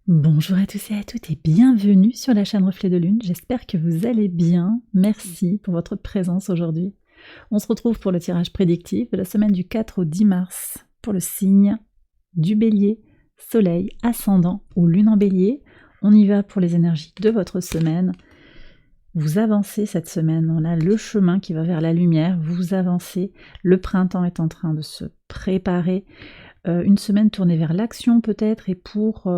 Bonjour à tous et à toutes et bienvenue sur la chaîne Reflet de Lune. J'espère que vous allez bien. Merci pour votre présence aujourd'hui. On se retrouve pour le tirage prédictif de la semaine du 4 au 10 mars pour le signe du Bélier, Soleil, Ascendant ou Lune en Bélier. On y va pour les énergies de votre semaine. Vous avancez cette semaine, on a le chemin qui va vers la lumière, vous avancez, le printemps est en train de se préparer, une semaine tournée vers l'action peut-être, et pour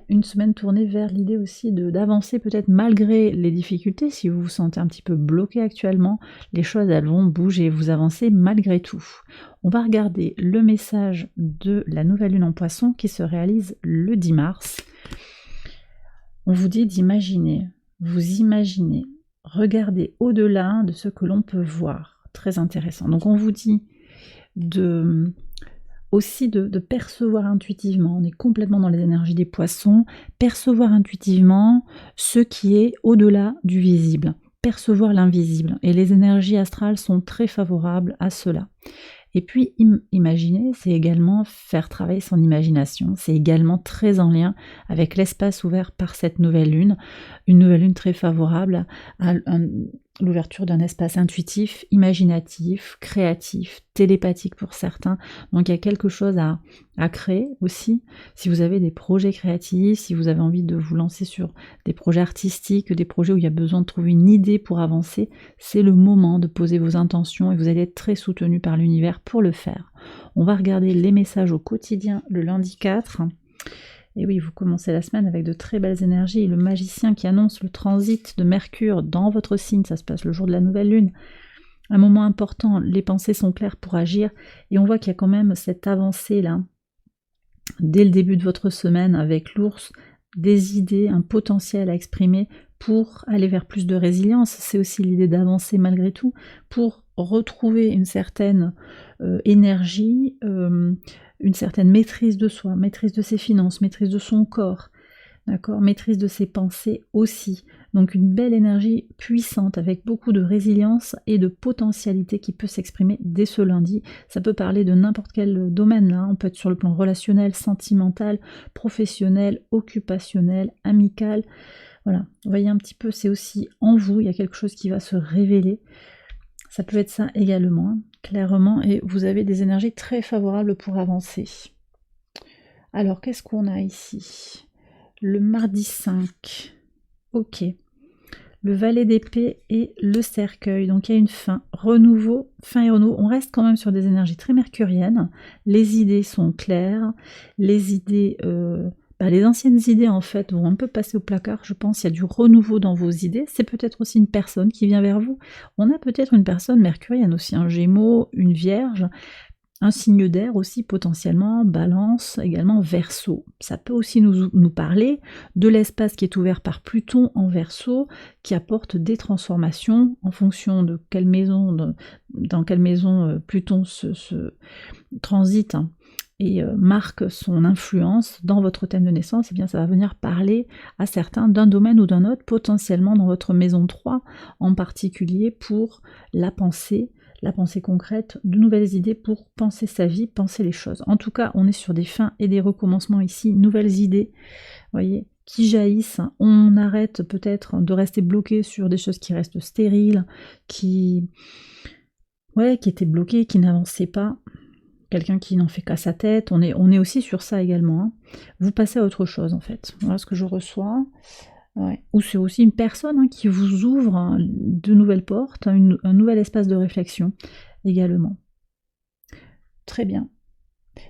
une semaine tournée vers l'idée aussi d'avancer peut-être malgré les difficultés. Si vous vous sentez un petit peu bloqué actuellement, les choses elles vont bouger, vous avancez malgré tout. On va regarder le message de la nouvelle lune en Poisson qui se réalise le 10 mars. On vous dit d'imaginer, vous imaginez, regardez au-delà de ce que l'on peut voir. Très intéressant. Donc on vous dit aussi de percevoir intuitivement, on est complètement dans les énergies des poissons, percevoir intuitivement ce qui est au-delà du visible, percevoir l'invisible. Et les énergies astrales sont très favorables à cela. Et puis imaginer, c'est également faire travailler son imagination, c'est également très en lien avec l'espace ouvert par cette nouvelle lune, une nouvelle lune très favorable à l'ouverture d'un espace intuitif, imaginatif, créatif, télépathique pour certains. Donc il y a quelque chose à créer aussi. Si vous avez des projets créatifs, si vous avez envie de vous lancer sur des projets artistiques, des projets où il y a besoin de trouver une idée pour avancer, c'est le moment de poser vos intentions et vous allez être très soutenu par l'univers pour le faire. On va regarder les messages au quotidien le lundi 4. Et oui, vous commencez la semaine avec de très belles énergies. Le magicien qui annonce le transit de Mercure dans votre signe, ça se passe le jour de la nouvelle lune. Un moment important, les pensées sont claires pour agir. Et on voit qu'il y a quand même cette avancée-là, dès le début de votre semaine, avec l'ours, des idées, un potentiel à exprimer pour aller vers plus de résilience. C'est aussi l'idée d'avancer malgré tout, pour retrouver une certaine énergie, une certaine maîtrise de soi, maîtrise de ses finances, maîtrise de son corps, d'accord, maîtrise de ses pensées aussi. Donc une belle énergie puissante avec beaucoup de résilience et de potentialité qui peut s'exprimer dès ce lundi. Ça peut parler de n'importe quel domaine là, on peut être sur le plan relationnel, sentimental, professionnel, occupationnel, amical. Voilà, vous voyez un petit peu, c'est aussi en vous, il y a quelque chose qui va se révéler. Ça peut être ça également, clairement, et vous avez des énergies très favorables pour avancer. Alors, qu'est-ce qu'on a ici? Le mardi 5, ok. Le valet d'épée et le cercueil, donc il y a une fin, renouveau, fin et renouveau. On reste quand même sur des énergies très mercuriennes, les idées sont claires, les idées... les anciennes idées en fait vont un peu passer au placard, je pense. Il y a du renouveau dans vos idées. C'est peut-être aussi une personne qui vient vers vous. On a peut-être une personne mercurienne aussi, un Gémeaux, une Vierge, un signe d'air aussi potentiellement, Balance, également Verseau. Ça peut aussi nous parler de l'espace qui est ouvert par Pluton en Verseau, qui apporte des transformations en fonction de quelle maison, dans quelle maison Pluton se transite, hein, et marque son influence dans votre thème de naissance. Et bien ça va venir parler à certains d'un domaine ou d'un autre, potentiellement dans votre maison 3 en particulier, pour la pensée concrète, de nouvelles idées pour penser sa vie, penser les choses. En tout cas, on est sur des fins et des recommencements ici, nouvelles idées, voyez, qui jaillissent. On arrête peut-être de rester bloqué sur des choses qui restent stériles, qui étaient bloquées, qui n'avançaient pas. Quelqu'un qui n'en fait qu'à sa tête, on est aussi sur ça également. Hein. Vous passez à autre chose en fait. Voilà ce que je reçois. Ouais. Ou c'est aussi une personne qui vous ouvre de nouvelles portes, un nouvel espace de réflexion également. Très bien.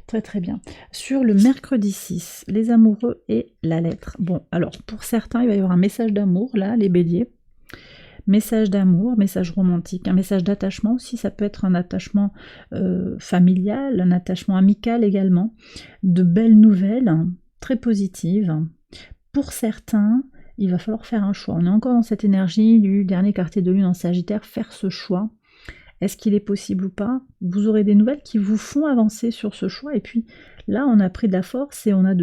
Très très bien. Sur le mercredi 6, les amoureux et la lettre. Bon, alors pour certains, il va y avoir un message d'amour là, les béliers. Message d'amour, message romantique, un message d'attachement aussi, ça peut être un attachement familial, un attachement amical également, de belles nouvelles, très positives. Pour certains, il va falloir faire un choix. On est encore dans cette énergie du dernier quartier de lune en Sagittaire, faire ce choix. Est-ce qu'il est possible ou pas? Vous aurez des nouvelles qui vous font avancer sur ce choix, et puis là on a pris de la force et on a un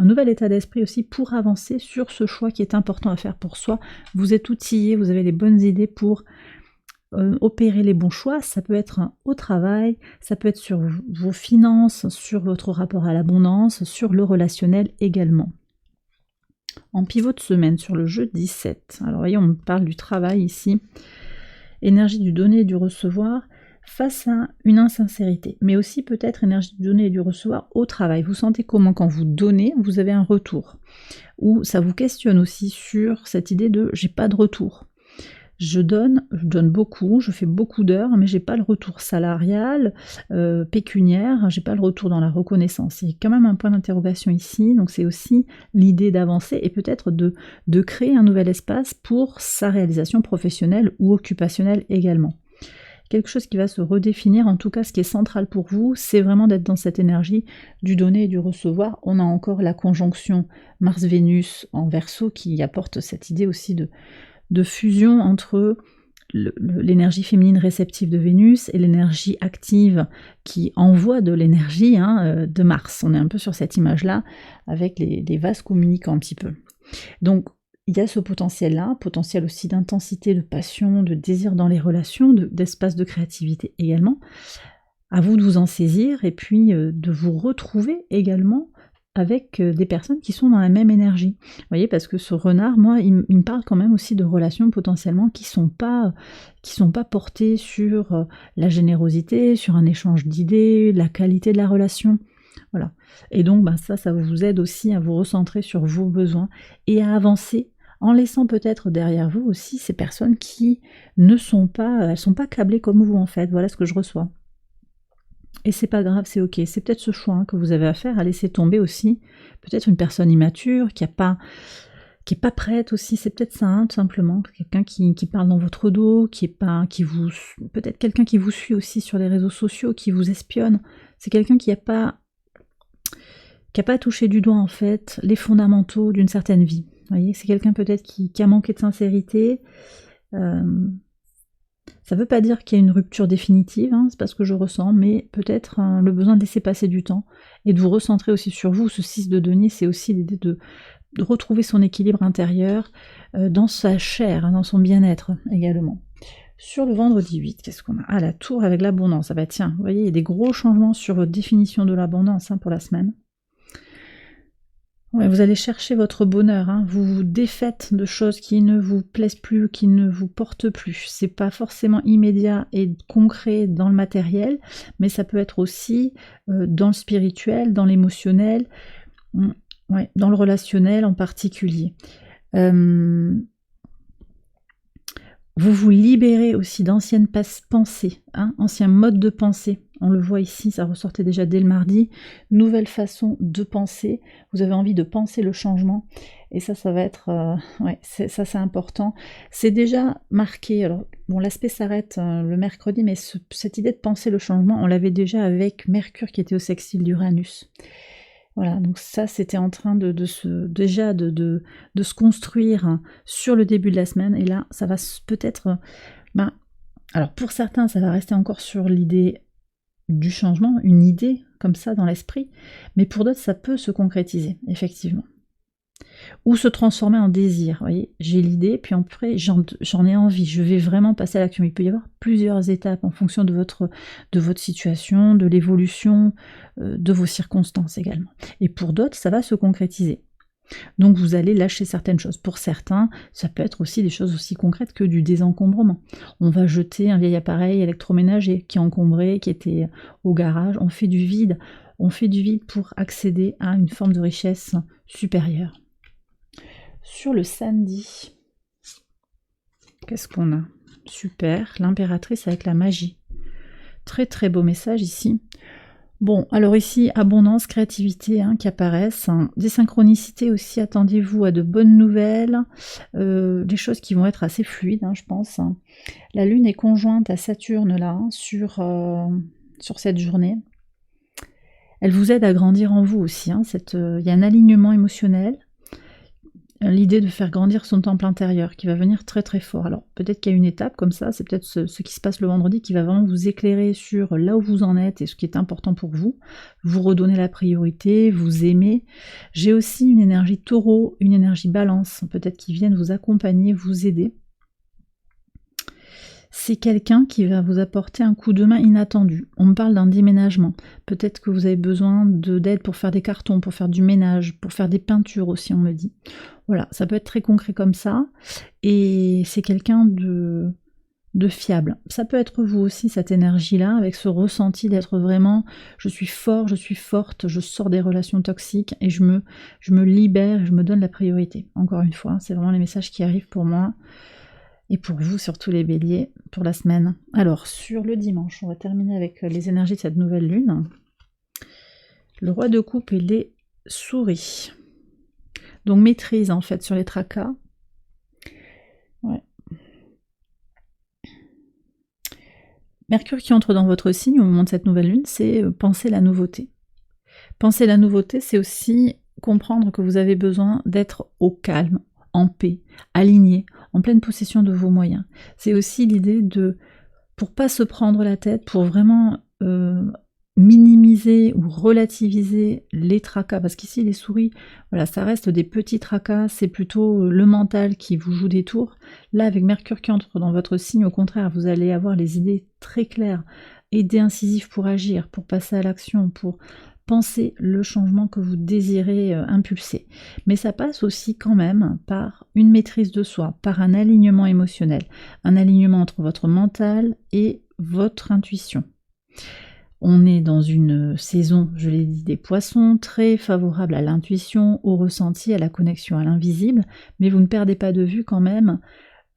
nouvel état d'esprit aussi pour avancer sur ce choix qui est important à faire pour soi. Vous êtes outillé, vous avez les bonnes idées pour opérer les bons choix. Ça peut être au travail, ça peut être sur vos finances, sur votre rapport à l'abondance, sur le relationnel également. En pivot de semaine, sur le jeu 17. Alors, voyez, on me parle du travail ici. Énergie du donner et du recevoir face à une insincérité, mais aussi peut-être énergie du donner et du recevoir au travail. Vous sentez comment quand vous donnez, vous avez un retour, ou ça vous questionne aussi sur cette idée de j'ai pas de retour. Je donne beaucoup, je fais beaucoup d'heures, mais j'ai pas le retour salarial, pécuniaire, j'ai pas le retour dans la reconnaissance. Il y a quand même un point d'interrogation ici, donc c'est aussi l'idée d'avancer et peut-être de créer un nouvel espace pour sa réalisation professionnelle ou occupationnelle également. Quelque chose qui va se redéfinir, en tout cas ce qui est central pour vous, c'est vraiment d'être dans cette énergie du donner et du recevoir. On a encore la conjonction Mars-Vénus en Verseau qui apporte cette idée aussi de fusion entre l'énergie féminine réceptive de Vénus et l'énergie active qui envoie de l'énergie de Mars. On est un peu sur cette image-là, avec les vases communicants un petit peu. Donc, il y a ce potentiel-là, potentiel aussi d'intensité, de passion, de désir dans les relations, d'espace de créativité également. À vous de vous en saisir et puis de vous retrouver également avec des personnes qui sont dans la même énergie. Vous voyez, parce que ce renard, moi, il me parle quand même aussi de relations potentiellement qui sont pas portées sur la générosité, sur un échange d'idées, la qualité de la relation. Voilà. Et donc, ça vous aide aussi à vous recentrer sur vos besoins et à avancer en laissant peut-être derrière vous aussi ces personnes qui ne sont pas, elles sont pas câblées comme vous en fait. Voilà ce que je reçois. Et c'est pas grave, c'est ok. C'est peut-être ce choix que vous avez à faire, à laisser tomber aussi. Peut-être une personne immature qui est pas prête aussi. C'est peut-être ça, tout simplement. Quelqu'un qui parle dans votre dos, peut-être quelqu'un qui vous suit aussi sur les réseaux sociaux, qui vous espionne. C'est quelqu'un qui n'a pas touché du doigt en fait les fondamentaux d'une certaine vie. Vous voyez, c'est quelqu'un peut-être qui a manqué de sincérité. Ça ne veut pas dire qu'il y a une rupture définitive, c'est pas ce que je ressens, mais peut-être le besoin de laisser passer du temps et de vous recentrer aussi sur vous. Ce 6 de denier, c'est aussi l'idée de retrouver son équilibre intérieur dans sa chair, dans son bien-être également. Sur le vendredi 8, qu'est-ce qu'on a? Ah, la tour avec l'abondance. Ah bah tiens, vous voyez, il y a des gros changements sur votre définition de l'abondance pour la semaine. Ouais, vous allez chercher votre bonheur, vous vous défaites de choses qui ne vous plaisent plus, qui ne vous portent plus. C'est pas forcément immédiat et concret dans le matériel, mais ça peut être aussi dans le spirituel, dans l'émotionnel, dans le relationnel en particulier. Vous vous libérez aussi d'anciennes pensées, anciens modes de pensée. On le voit ici, ça ressortait déjà dès le mardi. Nouvelle façon de penser. Vous avez envie de penser le changement. Et ça va être... ça c'est important. C'est déjà marqué. Alors, bon, l'aspect s'arrête le mercredi, mais cette idée de penser le changement, on l'avait déjà avec Mercure qui était au sextile d'Uranus. Voilà, donc ça c'était en train de se construire sur le début de la semaine, et là ça va peut-être, alors pour certains ça va rester encore sur l'idée du changement, une idée comme ça dans l'esprit, mais pour d'autres ça peut se concrétiser, effectivement. Ou se transformer en désir, vous voyez, j'ai l'idée, puis après j'en ai envie, je vais vraiment passer à l'action. Il peut y avoir plusieurs étapes en fonction de votre situation, de l'évolution, de vos circonstances également. Et pour d'autres, ça va se concrétiser. Donc vous allez lâcher certaines choses. Pour certains, ça peut être aussi des choses aussi concrètes que du désencombrement. On va jeter un vieil appareil électroménager qui est encombré, qui était au garage, on fait du vide pour accéder à une forme de richesse supérieure. Sur le samedi, qu'est-ce qu'on a? Super, l'impératrice avec la magie. Très très beau message ici. Bon, alors ici, abondance, créativité qui apparaissent. Des synchronicités aussi, attendez-vous à de bonnes nouvelles. Des choses qui vont être assez fluides, je pense. La Lune est conjointe à Saturne là, sur cette journée. Elle vous aide à grandir en vous aussi. Il y a un alignement émotionnel. L'idée de faire grandir son temple intérieur qui va venir très très fort. Alors peut-être qu'il y a une étape comme ça, c'est peut-être ce qui se passe le vendredi qui va vraiment vous éclairer sur là où vous en êtes et ce qui est important pour vous, vous redonner la priorité, vous aimer. J'ai aussi une énergie taureau, une énergie balance, peut-être qui viennent vous accompagner, vous aider. c'est quelqu'un qui va vous apporter un coup de main inattendu. On me parle d'un déménagement. Peut-être que vous avez besoin d'aide pour faire des cartons, pour faire du ménage, pour faire des peintures aussi, on me dit. Voilà, ça peut être très concret comme ça. Et c'est quelqu'un de fiable. Ça peut être vous aussi, cette énergie-là, avec ce ressenti d'être vraiment je suis fort, je suis forte, je sors des relations toxiques et je me libère, je me donne la priorité. Encore une fois, c'est vraiment les messages qui arrivent pour moi et pour vous, surtout les béliers, pour la semaine. Alors, sur le dimanche, on va terminer avec les énergies de cette nouvelle lune. Le roi de coupe et les souris. Donc, maîtrise en fait sur les tracas. Ouais. Mercure qui entre dans votre signe au moment de cette nouvelle lune, c'est penser la nouveauté. Penser la nouveauté, c'est aussi comprendre que vous avez besoin d'être au calme, en paix, aligné, en pleine possession de vos moyens. C'est aussi l'idée pour pas se prendre la tête, pour vraiment minimiser ou relativiser les tracas, parce qu'ici les souris, voilà, ça reste des petits tracas, c'est plutôt le mental qui vous joue des tours. Là, avec Mercure qui entre dans votre signe, au contraire, vous allez avoir les idées très claires et décisives pour agir, pour passer à l'action, pour penser le changement que vous désirez impulser. Mais ça passe aussi quand même par une maîtrise de soi, par un alignement émotionnel, un alignement entre votre mental et votre intuition. On est dans une saison, je l'ai dit, des poissons, très favorable à l'intuition, au ressenti, à la connexion à l'invisible, mais vous ne perdez pas de vue quand même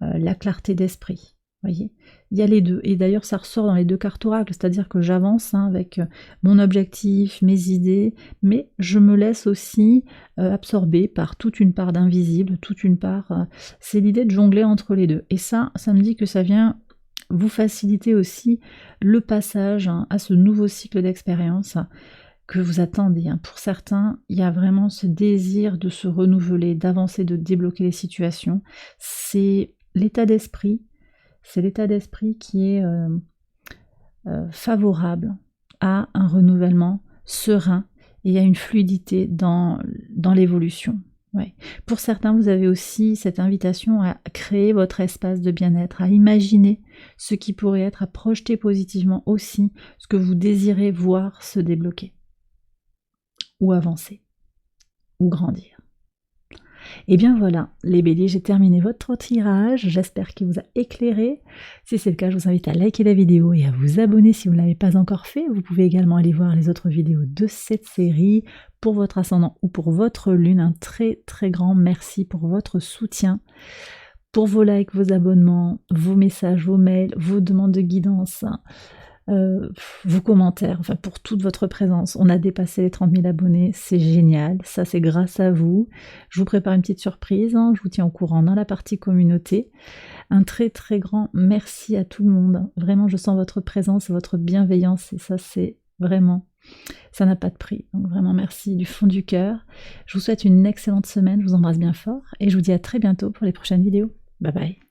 la clarté d'esprit. Voyez, il y a les deux, et d'ailleurs ça ressort dans les deux cartes oracles, c'est-à-dire que j'avance avec mon objectif, mes idées, mais je me laisse aussi absorber par toute une part d'invisible, toute une part, c'est l'idée de jongler entre les deux, et ça me dit que ça vient vous faciliter aussi le passage à ce nouveau cycle d'expérience que vous attendez. Pour certains, il y a vraiment ce désir de se renouveler, d'avancer, de débloquer les situations. C'est l'état d'esprit qui est favorable à un renouvellement serein et à une fluidité dans l'évolution. Ouais. Pour certains, vous avez aussi cette invitation à créer votre espace de bien-être, à imaginer ce qui pourrait être, à projeter positivement aussi ce que vous désirez voir se débloquer, ou avancer, ou grandir. Et bien voilà, les béliers, j'ai terminé votre tirage, j'espère qu'il vous a éclairé. Si c'est le cas, je vous invite à liker la vidéo et à vous abonner si vous ne l'avez pas encore fait. Vous pouvez également aller voir les autres vidéos de cette série pour votre ascendant ou pour votre lune. Un très très grand merci pour votre soutien, pour vos likes, vos abonnements, vos messages, vos mails, vos demandes de guidance, vos commentaires, enfin pour toute votre présence. On a dépassé les 30 000 abonnés, c'est génial, ça c'est grâce à vous. Je vous prépare une petite surprise, je vous tiens au courant dans la partie communauté. Un très très grand merci à tout le monde, vraiment je sens votre présence, votre bienveillance et ça c'est vraiment, ça n'a pas de prix, donc vraiment merci du fond du cœur. Je vous souhaite une excellente semaine, je vous embrasse bien fort et je vous dis à très bientôt pour les prochaines vidéos. Bye bye.